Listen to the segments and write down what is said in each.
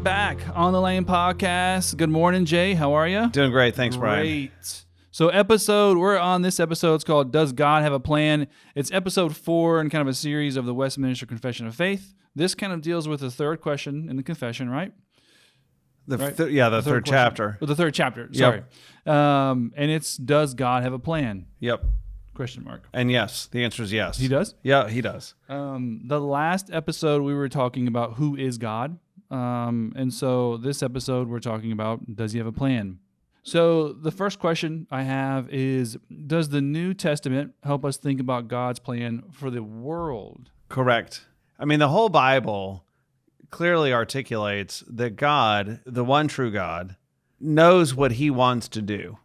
back on the Lane Podcast. Good morning, Jay. How are you? Doing great. Thanks, Brian. Great. So we're on this episode. It's called Does God Have a Plan? It's episode 4 in kind of a series of the Westminster Confession of Faith. This kind of deals with the third question in the confession, right? The Right? third chapter. The third chapter, sorry. And it's Does God Have a Plan? Yep. Question mark. And yes, the answer is yes. He does? Yeah, he does. The last episode we were talking about who is God. And so this episode we're talking about does he have a plan? So the first question I have is, does the New Testament help us think about God's plan for the world? Correct. I mean, the whole Bible clearly articulates that God, the one true God, knows what he wants to do.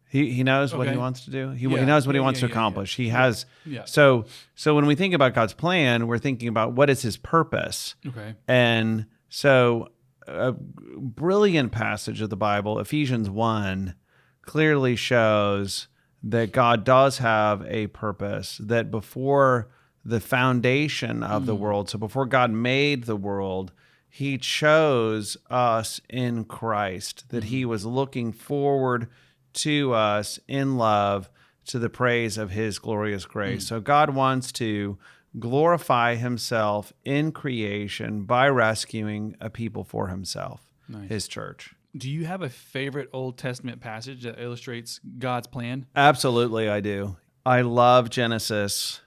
He knows what he wants to do. He knows what he wants to accomplish. He has. Yeah. So when we think about God's plan, we're thinking about what is his purpose. Okay. And so a brilliant passage of the Bible, Ephesians 1, clearly shows that God does have a purpose, that before the foundation of the world, so before God made the world, he chose us in Christ, that he was looking forward to us in love to the praise of his glorious grace. So God wants to glorify himself in creation by rescuing a people for himself, his church. Do you have a favorite Old Testament passage that illustrates God's plan? Absolutely, I do. I love Genesis,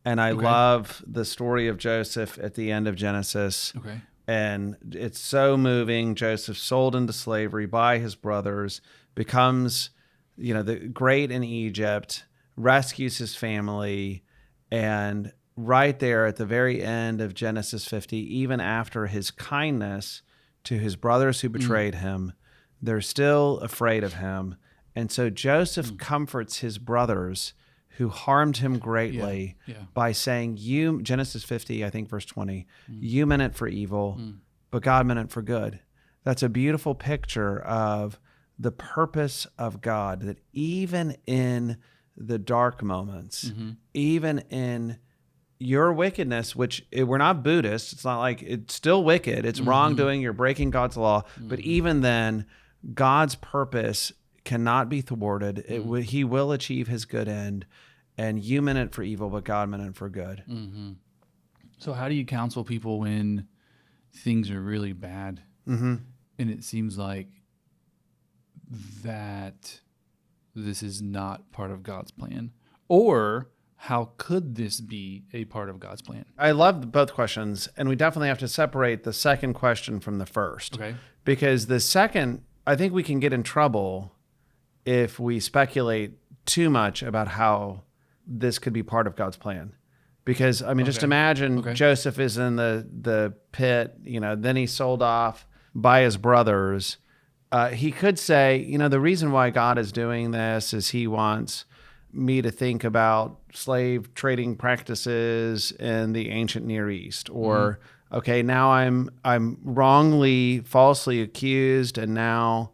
and I love the story of Joseph at the end of Genesis. Okay. And it's so moving. Joseph sold into slavery by his brothers, becomes, the great in Egypt, rescues his family, and right there at the very end of Genesis 50, even after his kindness to his brothers who betrayed him, they're still afraid of him. And so Joseph comforts his brothers who harmed him greatly by saying, Genesis 50, I think verse 20, you meant it for evil, but God meant it for good. That's a beautiful picture of the purpose of God, that even in the dark moments, even in your wickedness, which we're not Buddhists, it's not like it's still wicked, it's wrongdoing, you're breaking God's law, but even then, God's purpose cannot be thwarted. He will achieve his good end, and you meant it for evil, but God meant it for good. So how do you counsel people when things are really bad and it seems like that this is not part of God's plan? Or how could this be a part of God's plan? I love both questions, and we definitely have to separate the second question from the first. Okay. Because the second, I think we can get in trouble if we speculate too much about how this could be part of God's plan. Because, just imagine Joseph is in the pit, then he's sold off by his brothers. He could say, the reason why God is doing this is he wants me to think about slave trading practices in the ancient Near East, or now I'm wrongly, falsely accused, and now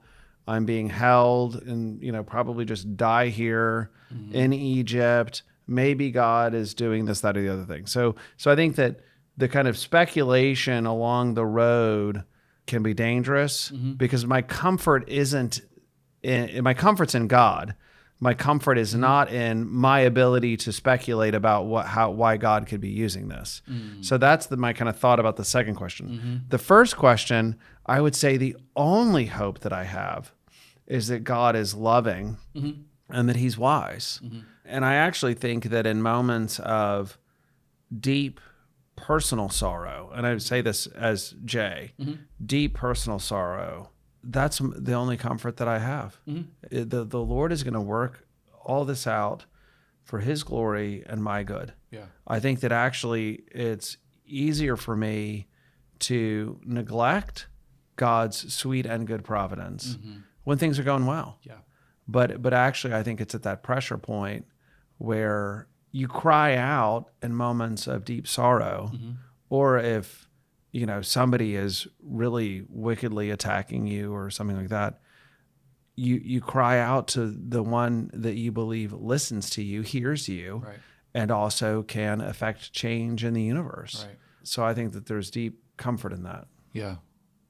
I'm being held and probably just die here in Egypt. Maybe God is doing this, that, or the other thing. So I think that the kind of speculation along the road can be dangerous because my comfort my comfort's in God. My comfort is not in my ability to speculate about why God could be using this. So that's my kind of thought about the second question. The first question, I would say the only hope that I have is that God is loving and that he's wise. And I actually think that in moments of deep personal sorrow, and I would say this as Jay, deep personal sorrow, that's the only comfort that I have. The Lord is going to work all this out for his glory and my good. Yeah. I think that actually it's easier for me to neglect God's sweet and good providence when things are going well. Yeah. But actually I think it's at that pressure point where you cry out in moments of deep sorrow, or if somebody is really wickedly attacking you or something like that, you cry out to the one that you believe listens to you, hears you, Right. and also can affect change in the universe. Right. So I think that there's deep comfort in that. Yeah.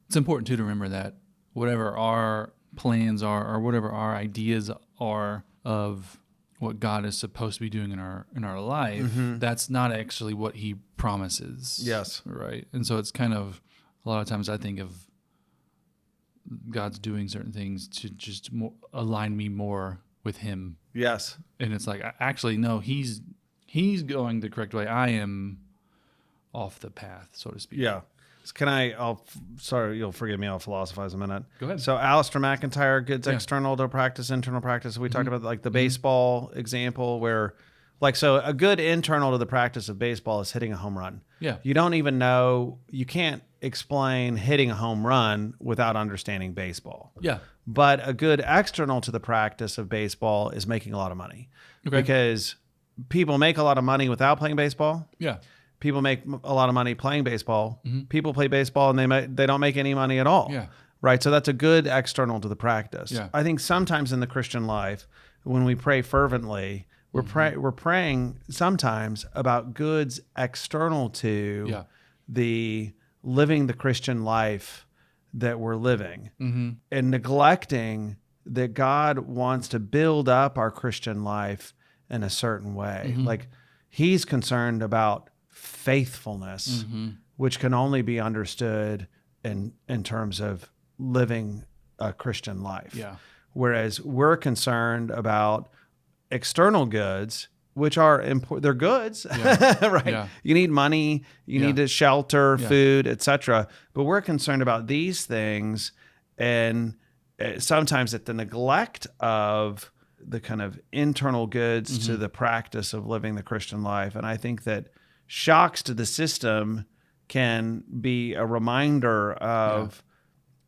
it's important too to remember that whatever our plans are or whatever our ideas are of what God is supposed to be doing in our life, that's not actually what he promises. Yes. Right. And so it's kind of, a lot of times I think of God's doing certain things to just align me more with him. Yes. And it's like, actually, no, he's going the correct way. I am off the path, so to speak. Yeah. Sorry, you'll forgive me, I'll philosophize a minute. Go ahead. So Alistair McIntyre, goods external to practice, internal practice. We talked about like the baseball example where so a good internal to the practice of baseball is hitting a home run. Yeah. You don't even know, you can't explain hitting a home run without understanding baseball. Yeah. But a good external to the practice of baseball is making a lot of money. Okay. Because people make a lot of money without playing baseball. Yeah. People make a lot of money playing baseball. People play baseball and they don't make any money at all. Yeah. Right. So that's a good external to the practice. Yeah. I think sometimes in the Christian life, when we pray fervently, we're praying sometimes about goods external to the living the Christian life that we're living, and neglecting that God wants to build up our Christian life in a certain way. Like he's concerned about faithfulness, which can only be understood in terms of living a Christian life. Yeah. Whereas we're concerned about external goods, which are important. They're goods, right? Yeah. You need money, you need to shelter, food, etc. But we're concerned about these things, and sometimes at the neglect of the kind of internal goods to the practice of living the Christian life. And I think that shocks to the system can be a reminder of,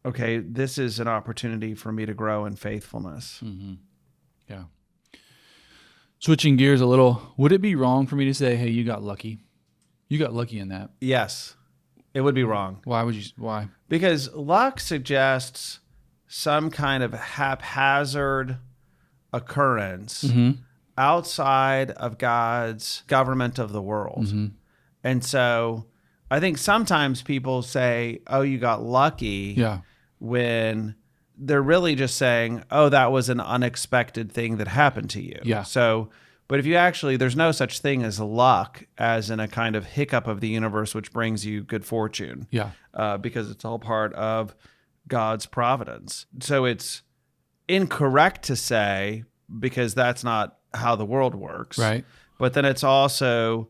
okay, this is an opportunity for me to grow in faithfulness. Yeah. Switching gears a little, would it be wrong for me to say, hey, you got lucky? You got lucky in that. Yes, it would be wrong. Why? Because luck suggests some kind of haphazard occurrence outside of God's government of the world. And so I think sometimes people say, oh, you got lucky, when they're really just saying, oh, that was an unexpected thing that happened to you. Yeah. So, but if you actually, there's no such thing as luck as in a kind of hiccup of the universe which brings you good fortune. Yeah. Because it's all part of God's providence. So it's incorrect to say, because that's not how the world works. Right. But then it's also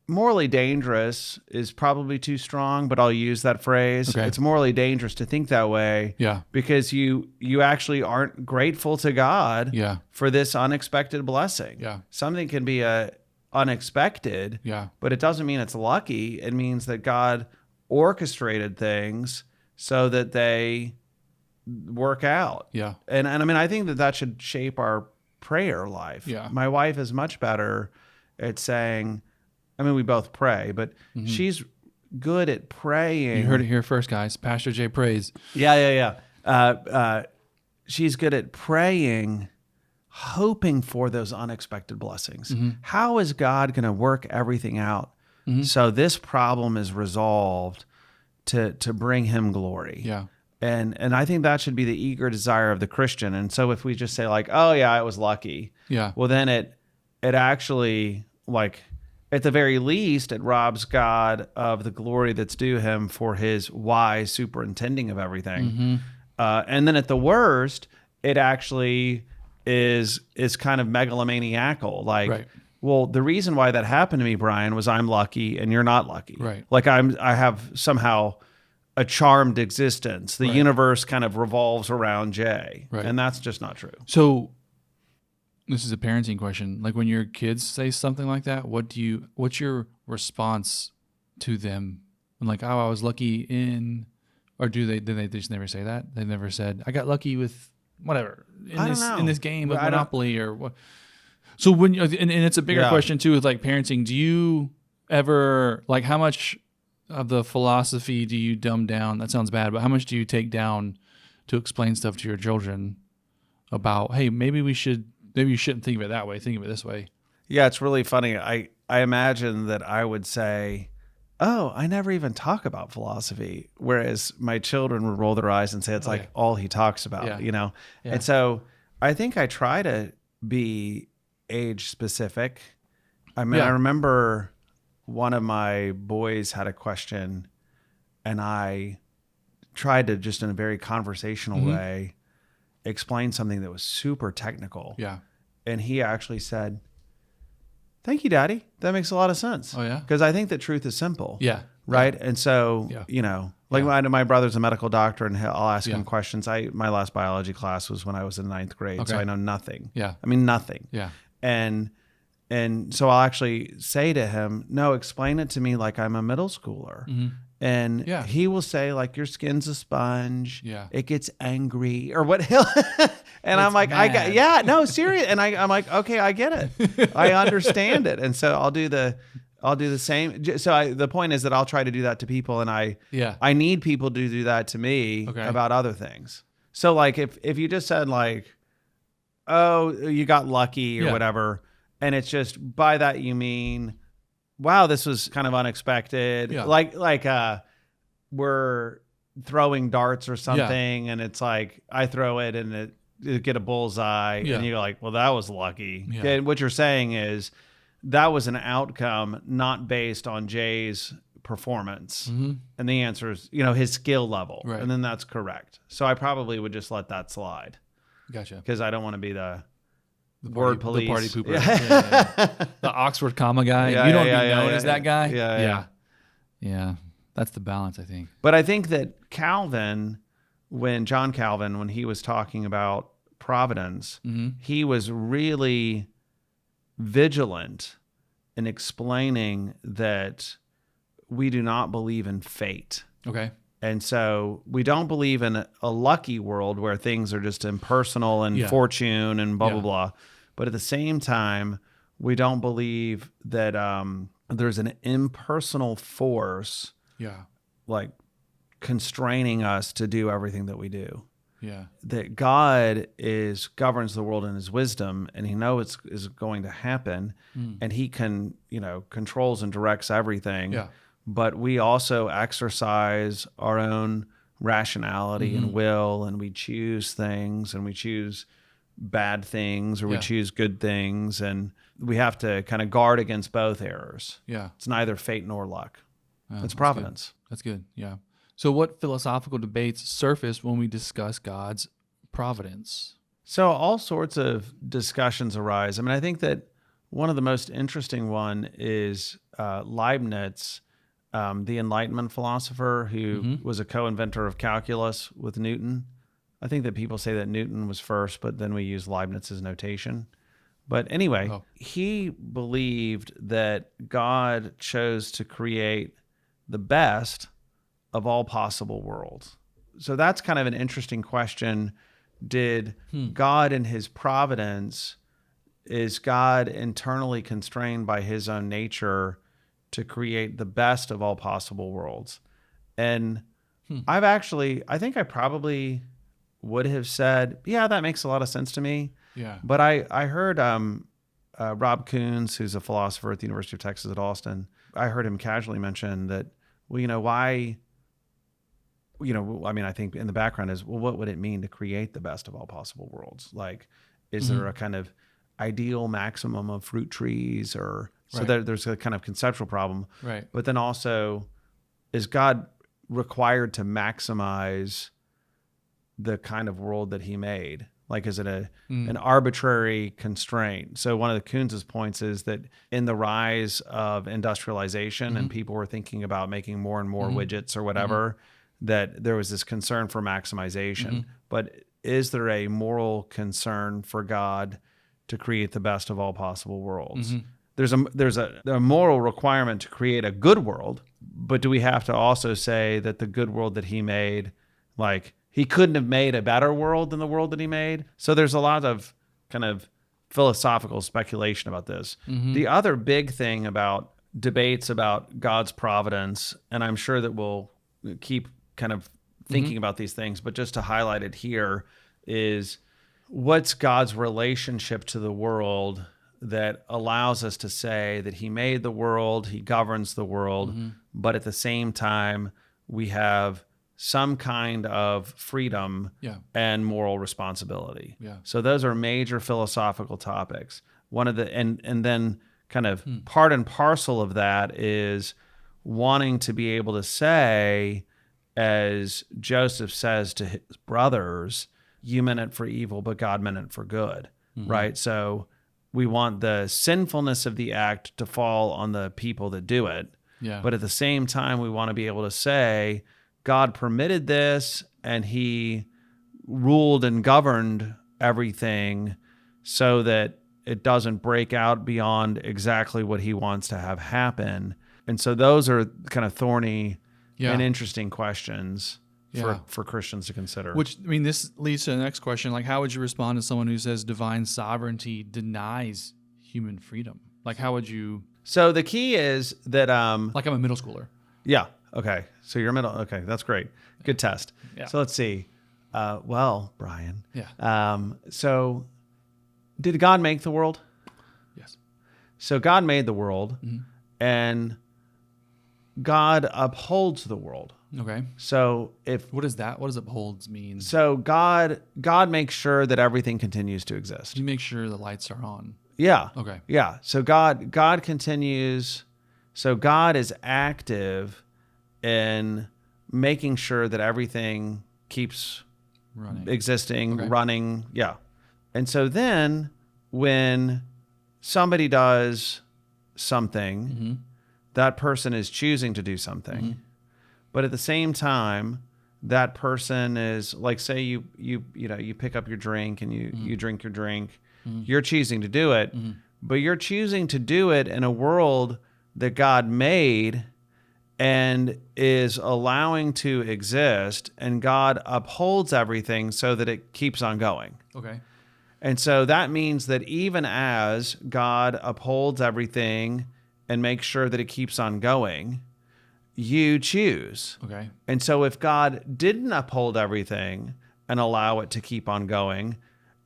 morally dangerous is probably too strong, but I'll use that phrase. Okay. It's morally dangerous to think that way. Yeah. Because you actually aren't grateful to God for this unexpected blessing. Yeah. Something can be unexpected, but it doesn't mean it's lucky. It means that God orchestrated things so that they work out. Yeah. And I mean, I think that should shape our prayer life. Yeah. My wife is much better at saying, I mean, we both pray, but she's good at praying. You heard it here first, guys. Pastor Jay prays. Yeah. She's good at praying, hoping for those unexpected blessings. How is God going to work everything out so this problem is resolved to bring him glory? Yeah. And I think that should be the eager desire of the Christian. And so if we just say like, oh yeah, it was lucky. Yeah. Well, then it actually, like, at the very least, it robs God of the glory that's due him for his wise superintending of everything. And then at the worst, it actually is kind of megalomaniacal. Like, well, the reason why that happened to me, Brian, was I'm lucky and you're not lucky. Right. Like I have somehow a charmed existence. The universe kind of revolves around Jay. Right. And that's just not true. So this is a parenting question. Like when your kids say something like that, what's your response to them? And like, oh, I was lucky in, or did they just never say that? They never said, I got lucky with whatever in this game of Monopoly or what. So when and it's a bigger question too with like parenting. Do you ever like how much of the philosophy do you dumb down? That sounds bad, but how much do you take down to explain stuff to your children about, hey, maybe you shouldn't think of it that way. Think of it this way. Yeah, it's really funny. I imagine that I would say, oh, I never even talk about philosophy. Whereas my children would roll their eyes and say it's like all he talks about, Yeah. And so I think I try to be age specific. I mean, I remember one of my boys had a question and I tried to just in a very conversational way explain something that was super technical. Yeah. And he actually said, "Thank you, Daddy. That makes a lot of sense." Oh, yeah? Because I think that truth is simple. Yeah. Right. And so, my brother's a medical doctor and I'll ask him questions. My last biology class was when I was in 9th grade. So I know nothing. Yeah. I mean, nothing. Yeah. And so I'll actually say to him, no, explain it to me like I'm a middle schooler. And he will say like, your skin's a sponge. Yeah. It gets angry or what he'll, and I'm like, mad. serious. And I'm like, okay, I get it. I understand it. And so I'll do the same. So the point is that I'll try to do that to people. And I need people to do that to me about other things. So like, if you just said like, oh, you got lucky or whatever, and it's just by that you mean, wow, this was kind of unexpected. Yeah. Like we're throwing darts or something, and it's like I throw it and it get a bullseye, and you're like, well, that was lucky. Yeah. Okay, what you're saying is that was an outcome not based on Jay's performance, and the answer is his skill level, and then that's correct. So I probably would just let that slide. Gotcha. Because I don't want to be the word police. The party pooper. The Oxford comma guy. You don't be known as that guy. Yeah. That's the balance, I think. But I think that John Calvin, when he was talking about providence, he was really vigilant in explaining that we do not believe in fate. Okay. And so we don't believe in a lucky world where things are just impersonal and fortune and blah, blah, blah. But at the same time, we don't believe that there's an impersonal force like constraining us to do everything that we do. Yeah. That God governs the world in his wisdom, and he knows it's going to happen, and he controls and directs everything. Yeah. But we also exercise our own rationality and will, and we choose things, and we choose bad things, or we choose good things, and we have to kind of guard against both errors. Yeah. It's neither fate nor luck. It's providence. That's good. Yeah. So what philosophical debates surface when we discuss God's providence? So all sorts of discussions arise. I mean, I think that one of the most interesting one is Leibniz, the Enlightenment philosopher who was a co-inventor of calculus with Newton. I think that people say that Newton was first, but then we use Leibniz's notation. But anyway, he believed that God chose to create the best of all possible worlds. So that's kind of an interesting question. Did God in his providence, is God internally constrained by his own nature to create the best of all possible worlds? And I think I probably would have said, yeah, that makes a lot of sense to me. Yeah. But I heard Rob Coons, who's a philosopher at the University of Texas at Austin, I heard him casually mention that, well, why, I mean, I think in the background is, well, what would it mean to create the best of all possible worlds? Like, is there a kind of ideal maximum of fruit trees or, so there's a kind of conceptual problem. Right. But then also, is God required to maximize the kind of world that he made? Like, is it an arbitrary constraint? So one of the Coons' points is that in the rise of industrialization and people were thinking about making more and more widgets or whatever, that there was this concern for maximization. But is there a moral concern for God to create the best of all possible worlds? There's a moral requirement to create a good world, but do we have to also say that the good world that he made, like, he couldn't have made a better world than the world that he made? So there's a lot of kind of philosophical speculation about this. The other big thing about debates about God's providence, and I'm sure that we'll keep kind of thinking about these things, but just to highlight it here, is what's God's relationship to the world that allows us to say that he made the world, he governs the world, but at the same time, we have some kind of freedom and moral responsibility. Yeah. So those are major philosophical topics. One of the and then kind of part and parcel of that is wanting to be able to say, as Joseph says to his brothers, you meant it for evil, but God meant it for good, right? So we want the sinfulness of the act to fall on the people that do it. Yeah. But at the same time, we want to be able to say, God permitted this and he ruled and governed everything so that it doesn't break out beyond exactly what he wants to have happen. And so those are kind of thorny and interesting questions for Christians to consider. Which, I mean, this leads to the next question. Like, how would you respond to someone who says divine sovereignty denies human freedom? Like, how would you... So the key is that... like, I'm a middle schooler. Yeah. Okay. So you're middle. Okay. That's great. Good test. Yeah. So let's see. Well, Brian. Yeah. So did God make the world? Yes. So God made the world and God upholds the world. Okay. So if... What is that? What does upholds mean? So God makes sure that everything continues to exist. You make sure the lights are on. Yeah. Okay. Yeah. So God continues. So God is active in making sure that everything keeps existing, running. Yeah. And so then when somebody does something, that person is choosing to do something. But at the same time, that person is like, say you pick up your drink and you drink your drink. You're choosing to do it, but you're choosing to do it in a world that God made and is allowing to exist, and God upholds everything so that it keeps on going. Okay. And so that means that even as God upholds everything and makes sure that it keeps on going, you choose. Okay. And so if God didn't uphold everything and allow it to keep on going,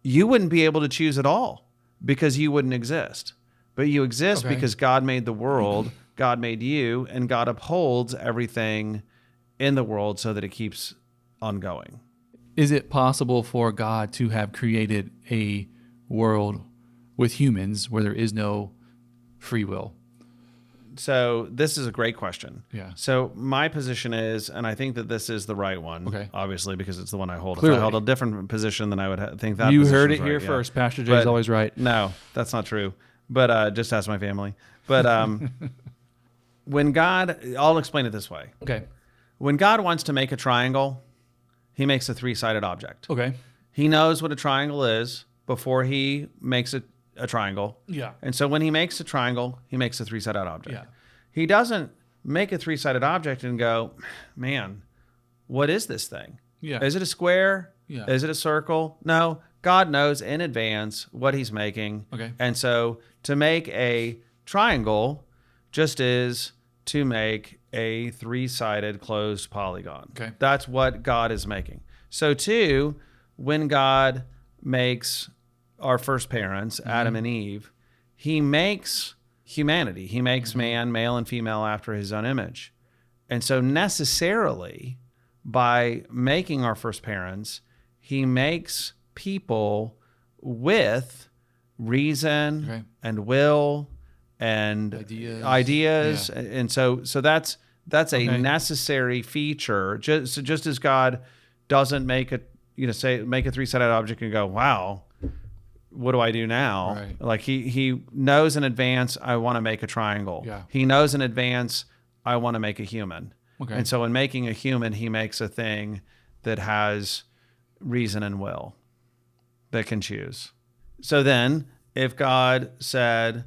you wouldn't be able to choose at all because you wouldn't exist. But you exist because God made the world, God made you, and God upholds everything in the world so that it keeps on going. Is it possible for God to have created a world with humans where there is no free will? So this is a great question. Yeah. So my position is, and I think that this is the right one, Okay. obviously, because it's the one I hold. Clearly. If I held a different position, then I would think that You position heard was it right, here yeah. first. Pastor Jay's always right. No, that's not true. But just ask my family. But when God, I'll explain it this way. Okay. When God wants to make a triangle, he makes a three-sided object. Okay. He knows what a triangle is before he makes a triangle. Yeah. And so when he makes a triangle, he makes a three-sided object. Yeah. He doesn't make a three-sided object and go, man, what is this thing? Yeah. Is it a square? Yeah. Is it a circle? No. God knows in advance what he's making. Okay. And so to make a triangle just is to make a three-sided closed polygon. Okay. That's what God is making. So too, when God makes our first parents, Adam and Eve, he makes humanity. He makes man, male and female, after his own image. And so necessarily, by making our first parents, he makes people with reason and will and ideas. Yeah. And so that's a necessary feature. Just as God doesn't make a three-sided object and go, wow, what do I do now? Right. Like he knows in advance, I want to make a triangle. Yeah. He knows in advance, I want to make a human. Okay. And so in making a human, he makes a thing that has reason and will, that can choose. So then if God said,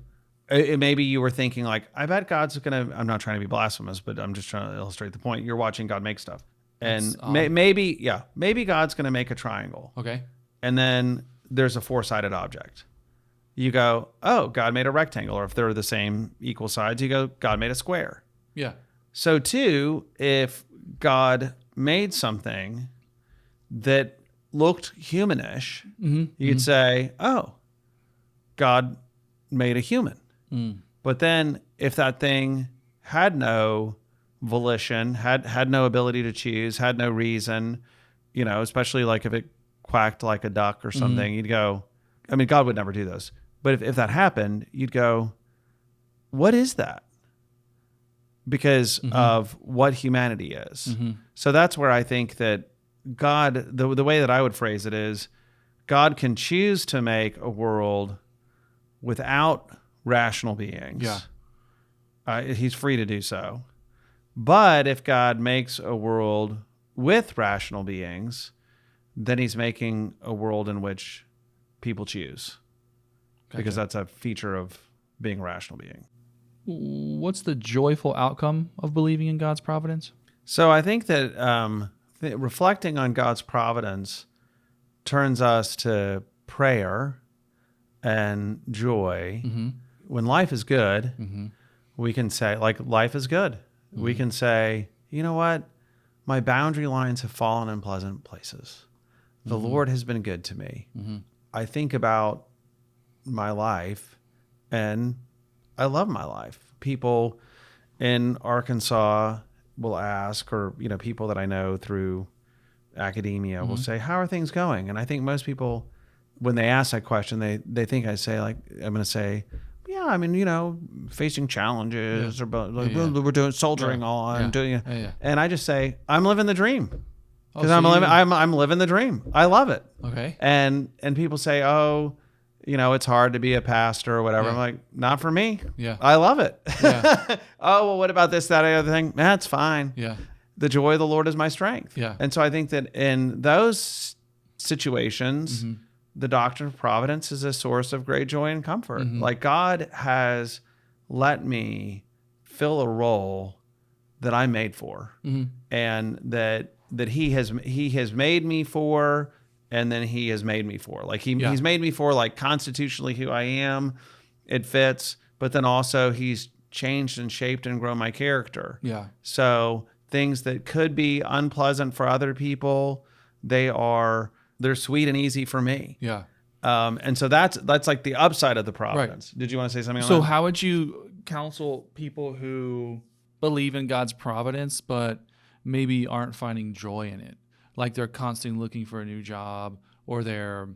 maybe you were thinking like, I bet God's going to, I'm not trying to be blasphemous, but I'm just trying to illustrate the point. You're watching God make stuff. And maybe God's going to make a triangle. Okay. And then there's a four-sided object. You go, oh, God made a rectangle. Or if they're the same equal sides, you go, God made a square. Yeah. So too, if God made something that looked humanish, you could say, oh, God made a human. But then if that thing had no volition, had no ability to choose, had no reason, especially like if it quacked like a duck or something, you'd go, I mean, God would never do this. But if that happened, you'd go, what is that? Because of what humanity is. So that's where I think that God, the way that I would phrase it is, God can choose to make a world without rational beings. He's free to do so. But if God makes a world with rational beings, then he's making a world in which people choose. Gotcha. Because that's a feature of being a rational being. What's the joyful outcome of believing in God's providence? So I think that reflecting on God's providence turns us to prayer and joy. When life is good, we can say, like, life is good. We can say, you know what? My boundary lines have fallen in pleasant places. The Lord has been good to me. I think about my life and I love my life. People in Arkansas will ask, or, people that I know through academia will say, how are things going? And I think most people, when they ask that question, they think I say, like, I'm going to say, yeah, I mean, facing challenges, or we're doing soldiering on, doing it. And I just say, I'm living the dream. Because I'm living the dream. I love it. Okay. And people say, oh, it's hard to be a pastor or whatever. I'm like, not for me. Yeah. I love it. Yeah. Oh, well, what about this, that, or the other thing? That's fine. Yeah. The joy of the Lord is my strength. Yeah. And so I think that in those situations, the doctrine of providence is a source of great joy and comfort. Like, God has let me fill a role that I'm made for, and that he has made me for, and then he has made me for. Like, he's made me for, like, constitutionally who I am. It fits. But then also he's changed and shaped and grown my character. Yeah. So things that could be unpleasant for other people, they're sweet and easy for me. Yeah. And so that's like the upside of the providence. Right. Did you want to say something on that? So how would you counsel people who believe in God's providence, but maybe aren't finding joy in it? Like, they're constantly looking for a new job, or they're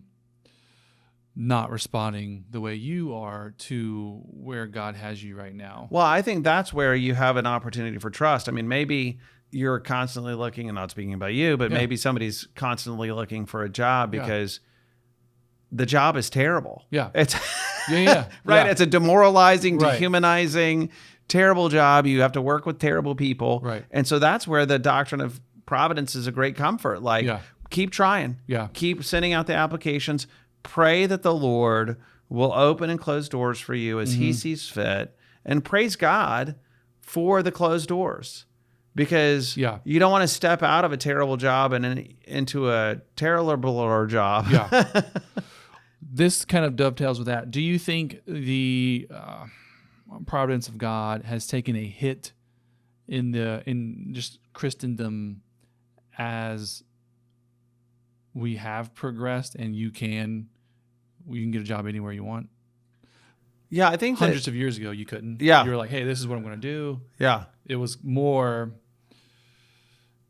not responding the way you are to where God has you right now. Well, I think that's where you have an opportunity for trust. I mean, maybe you're constantly looking, and not speaking about you, but maybe somebody's constantly looking for a job because the job is terrible. Yeah. It's right. Yeah. It's a demoralizing, dehumanizing, terrible job. You have to work with terrible people. Right. And so that's where the doctrine of providence is a great comfort. Like, keep trying. Yeah. Keep sending out the applications. Pray that the Lord will open and close doors for you as he sees fit, and praise God for the closed doors, because you don't want to step out of a terrible job and into a terrible job. Yeah. This kind of dovetails with that. Do you think the providence of God has taken a hit in just Christendom as we have progressed, and you can get a job anywhere you want? Yeah, I think hundreds of years ago you couldn't. Yeah. You were like, hey, this is what I'm going to do. Yeah. It was more,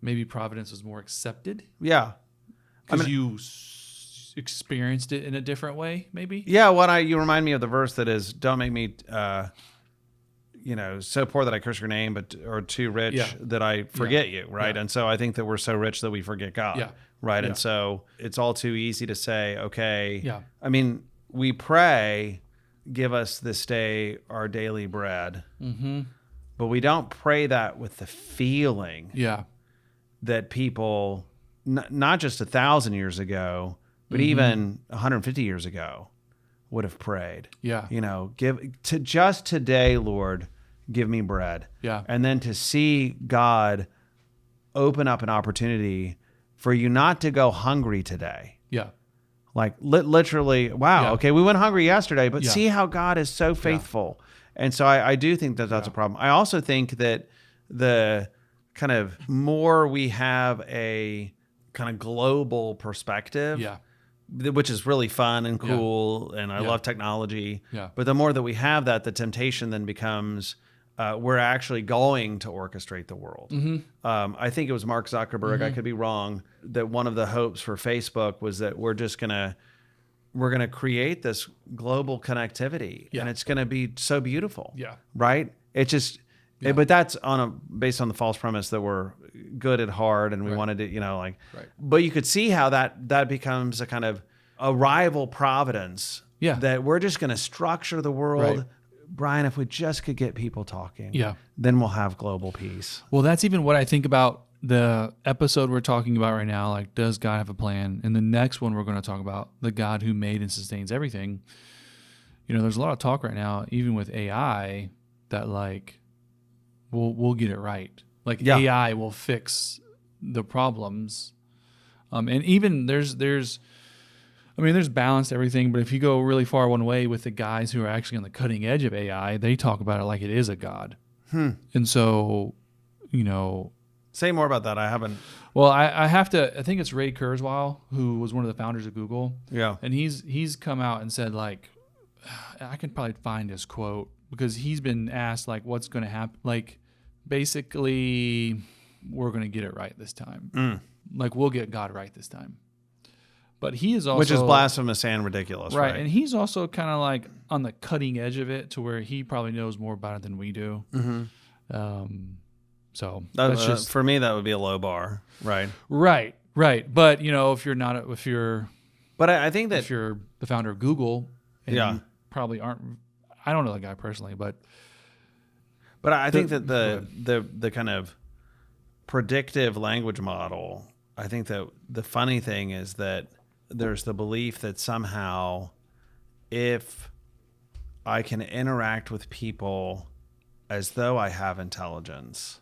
maybe providence was more accepted. Yeah. Because you experienced it in a different way, maybe? Yeah, you remind me of the verse that is, don't make me so poor that I curse your name, or too rich that I forget you, right? And so I think that we're so rich that we forget God, right? And so it's all too easy to say, okay, I mean, we pray, give us this day our daily bread, but we don't pray that with the feeling that people, not just 1,000 years ago, but even 150 years ago would have prayed. Yeah. Just today, Lord, give me bread. Yeah. And then to see God open up an opportunity for you not to go hungry today. Yeah. Like literally, wow, okay, we went hungry yesterday, but see how God is so faithful. And so I do think that that's a problem. I also think that the kind of more we have a kind of global perspective, which is really fun and cool, and I love technology. Yeah. But the more that we have that, the temptation then becomes we're actually going to orchestrate the world. I think it was Mark Zuckerberg, I could be wrong, that one of the hopes for Facebook was that we're gonna create this global connectivity, and it's gonna be so beautiful. Yeah. Right? It's just, but that's based on the false premise that we're good at heart and we wanted to, but you could see how that becomes a kind of a rival providence. Yeah. That we're just gonna structure the world. Right. Brian, if we just could get people talking, Yeah. then we'll have global peace. Well, that's even what I think about the episode we're talking about right now. Like, does God have a plan? And the next one we're going to talk about the God who made and sustains everything. There's a lot of talk right now, even with AI, that like we'll get it right. Like AI will fix the problems. And even there's balance to everything, but if you go really far one way with the guys who are actually on the cutting edge of AI, they talk about it like it is a god. And so, say more about that. I haven't. Well, I have to. I think it's Ray Kurzweil, who was one of the founders of Google. Yeah, and he's come out and said, like, I could probably find his quote, because he's been asked like, what's going to happen? Like, basically, we're going to get it right this time. Like, we'll get God right this time. But he is also, which is blasphemous and ridiculous, right? And he's also kind of like on the cutting edge of it, to where he probably knows more about it than we do. So that's just for me. That would be a low bar, right? Right. But but I think that if you're the founder of Google, and yeah, you probably aren't. I don't know the guy personally, but I think that the kind of predictive language model. I think that the funny thing is that there's the belief that somehow if I can interact with people as though I have intelligence,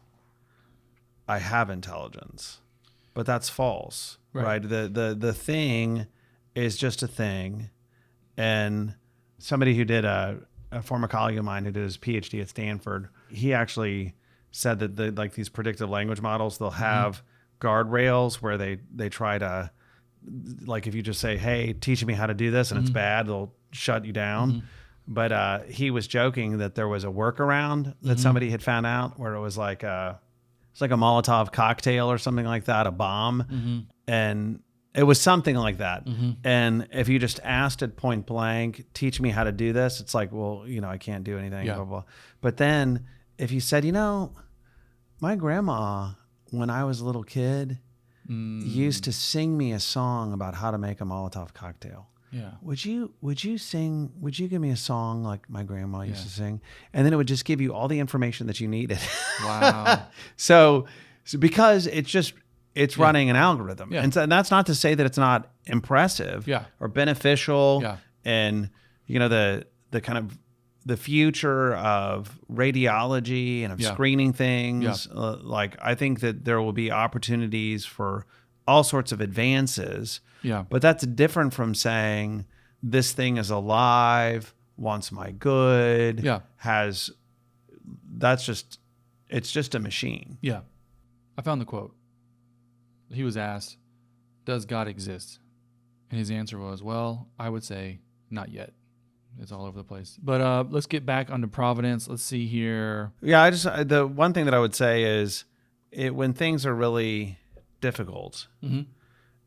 but that's false, right? The thing is just a thing. And somebody who did a former colleague of mine who did his PhD at Stanford, he actually said that these predictive language models, they'll have guardrails where they try to, like, if you just say, hey, teach me how to do this, and it's bad, they'll shut you down. But he was joking that there was a workaround that somebody had found out, where it was like it's like a Molotov cocktail or something like that, a bomb. And it was something like that. And if you just asked it point blank, teach me how to do this, it's like, well, I can't do anything, blah, blah. But then if you said, my grandma, when I was a little kid, used to sing me a song about how to make a Molotov cocktail. Yeah. Would you give me a song like my grandma used to sing? And then it would just give you all the information that you needed. Wow. So because it's running an algorithm. Yeah. And that's not to say that it's not impressive or beneficial. Yeah. And the kind of the future of radiology and of screening things. Like, I think that there will be opportunities for all sorts of advances. Yeah. But that's different from saying this thing is alive, wants my good, it's just a machine. Yeah. I found the quote. He was asked, does God exist? And his answer was, well, I would say not yet. It's all over the place. But let's get back onto providence. Let's see here. Yeah, the one thing that I would say is when things are really difficult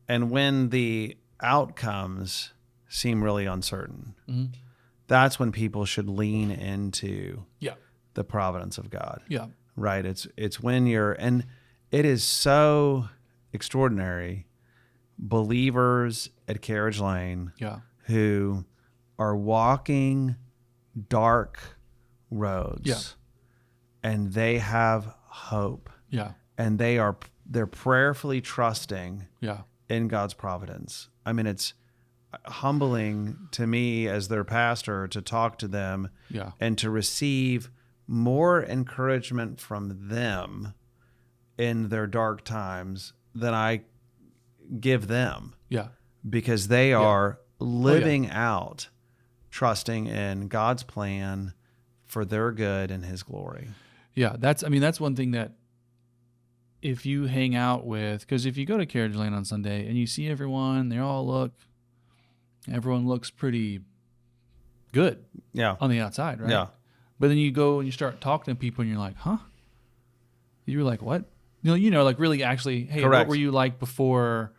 and when the outcomes seem really uncertain, that's when people should lean into the providence of God. Yeah. Right. It's when and it is so extraordinary, believers at Carriage Lane who are walking dark roads and they have hope. Yeah. And they're prayerfully trusting in God's providence. I mean, it's humbling to me as their pastor to talk to them and to receive more encouragement from them in their dark times than I give them. Yeah. Because they are living out trusting in God's plan for their good and his glory. Yeah, that's one thing that if you hang out with, because if you go to Carriage Lane on Sunday and you see everyone, they all look everyone looks pretty good on the outside, right? Yeah. But then you go and you start talking to people and you're like, huh? You were like, what? Like really actually, hey, Correct. what were you like before?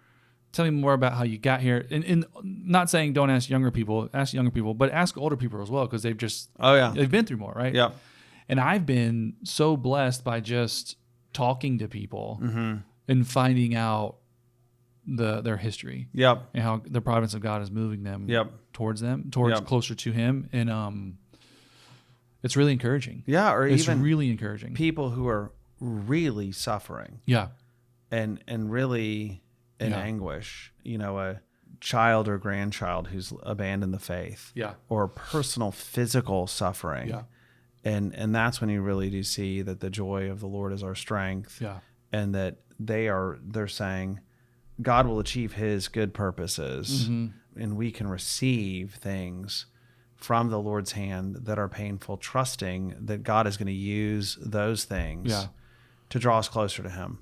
Tell me more about how you got here. And not saying don't ask younger people, but ask older people as well, because they've just, they've been through more, right? Yeah. And I've been so blessed by just talking to people and finding out their history. Yep. And how the providence of God is moving them towards closer to Him. And it's really encouraging. Yeah, or it's even really encouraging. People who are really suffering. Yeah. And really in anguish. A child or grandchild who's abandoned the faith. Yeah. Or personal physical suffering. Yeah. And that's when you really do see that the joy of the Lord is our strength. Yeah. And that they're saying God will achieve His good purposes, and we can receive things from the Lord's hand that are painful, trusting that God is going to use those things to draw us closer to Him.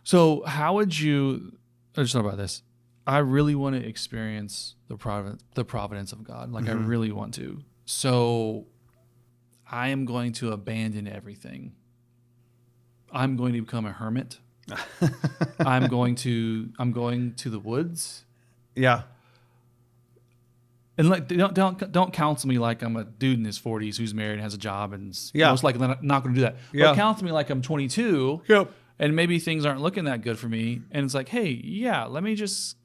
So how would you, I just thought about this. I really want to experience the providence of God. Like I really want to. So I am going to abandon everything. I'm going to become a hermit. I'm going to the woods. Yeah. And like don't counsel me like I'm a dude in his 40s who's married and has a job and most likely not going to do that. Yeah. But counsel me like I'm 22. Yep. And maybe things aren't looking that good for me. And it's like, hey, let me just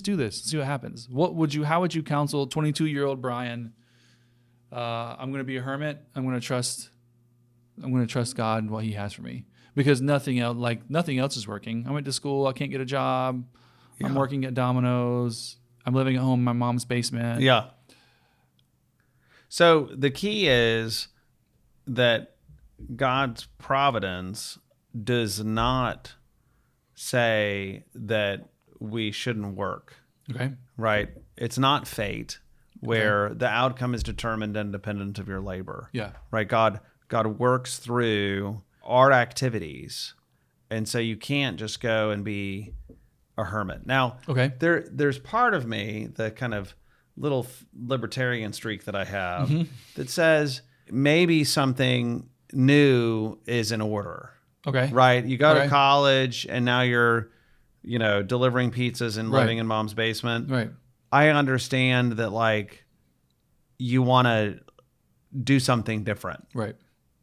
do this, see what happens. How would you counsel 22-year-old Brian? I'm going to be a hermit. I'm going to trust God and what He has for me, because nothing else is working. I went to school. I can't get a job. Yeah. I'm working at Domino's. I'm living at home in my mom's basement. Yeah. So the key is that God's providence does not say that we shouldn't work. Okay. Right? It's not fate where the outcome is determined independent of your labor. Yeah. Right? God works through our activities. And so you can't just go and be a hermit. Now, there's part of me, the kind of little libertarian streak that I have, that says maybe something new is in order. Okay. Right? You go to college and now you're, delivering pizzas and living in mom's basement. Right. I understand that like you want to do something different. Right.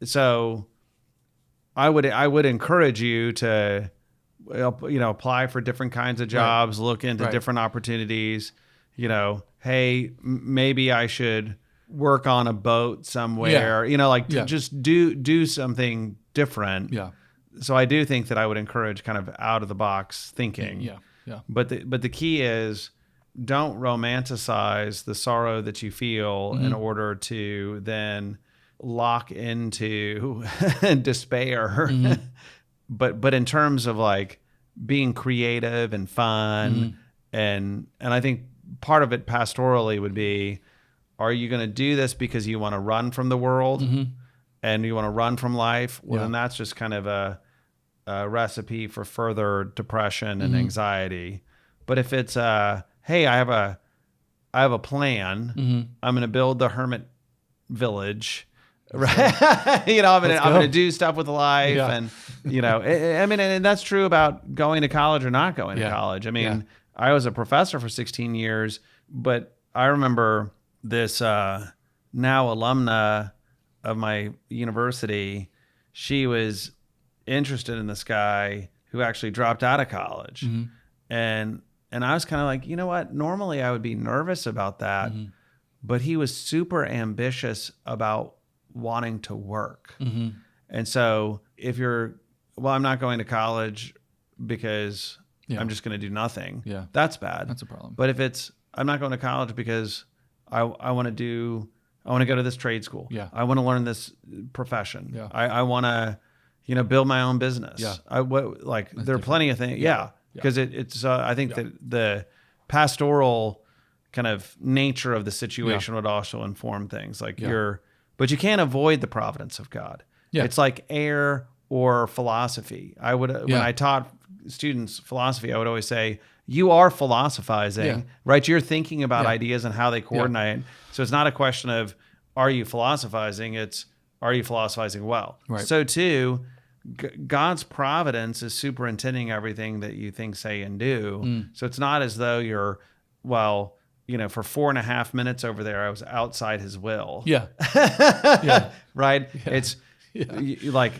So I would encourage you to apply for different kinds of jobs, look into different opportunities, hey, maybe I should work on a boat somewhere, just do something different. Yeah. So I do think that I would encourage kind of out of the box thinking. Yeah. Yeah. But the key is don't romanticize the sorrow that you feel in order to then lock into despair. But in terms of like being creative and fun and I think part of it pastorally would be, are you going to do this because you want to run from the world and you want to run from life? Well, then that's just kind of a recipe for further depression and anxiety. But if it's hey, I have a plan. I'm going to build the hermit village. Right. I'm going to do stuff with life. And, and that's true about going to college or not going to college. I mean, I was a professor for 16 years, but I remember this now alumna of my university. She was interested in this guy who actually dropped out of college. And I was kind of like, you know what? Normally I would be nervous about that, but he was super ambitious about wanting to work. And so if I'm not going to college because I'm just going to do nothing. Yeah. That's bad. That's a problem. But if I'm not going to college because I want to go to this trade school. Yeah. I want to learn this profession. Yeah. I want to, build my own business. Yeah. There are plenty of things. Yeah. Because it's I think that the pastoral kind of nature of the situation would also inform things like but you can't avoid the providence of God. Yeah. It's like air or philosophy. When I taught students philosophy, I would always say, you are philosophizing, Yeah. right? You're thinking about Yeah. ideas and how they coordinate. So it's not a question of, are you philosophizing? It's, are you philosophizing well? Right. So too, God's providence is superintending everything that you think, say, and do. So it's not as though you're, well, you know, for 4.5 minutes over there, I was outside his will. Yeah. Yeah. Right? Yeah. It's Yeah. like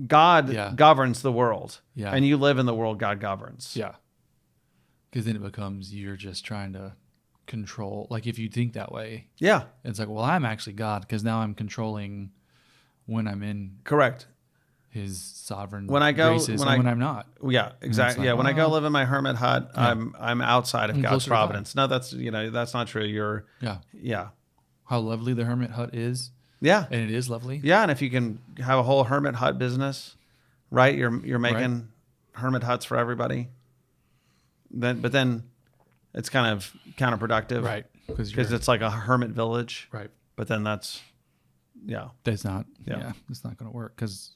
God Yeah. governs the world. Yeah. And you live in the world God governs. Yeah. Because then it becomes you're just trying to control. Like if you think that way, Yeah. it's like, well, I'm actually God because now I'm controlling when I'm in Correct. his sovereign When I go- graces when and I- when I'm not. Yeah, exactly. like, yeah, when I go well, live in my hermit hut, I'm outside of I'm God's closer to God. providence. No, that's not true. You're Yeah. yeah. How lovely the hermit hut is. Yeah. And it is lovely. Yeah, and if you can have a whole hermit hut business, right? You're making hermit huts for everybody. Then it's kind of counterproductive. Right. Because it's like a hermit village. right. But then that's yeah. That's not, Yeah. it's not going to work because,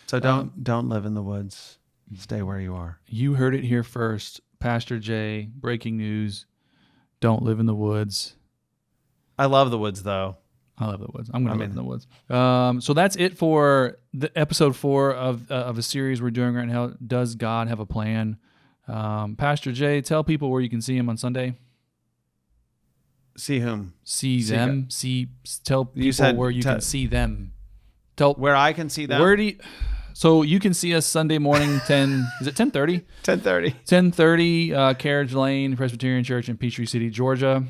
So don't live in the woods. Stay where you are. you heard it here first. Pastor Jay, breaking news. Don't live in the woods. I love the woods though. I love the woods. I'm going to live in the woods. So that's it for the episode 4 of a series we're doing right now. Does God have a plan? Pastor Jay, tell people where you can see him on Sunday. See whom? See See them. Tell people said where you can see them. Tell Where I can see them. where do you, so you can see us Sunday morning 10. Is it 10:30? 10:30. 10:30. Carriage Lane Presbyterian Church in Peachtree City, Georgia.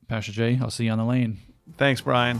Pastor Jay, I'll see you on the lane. Thanks, Brian.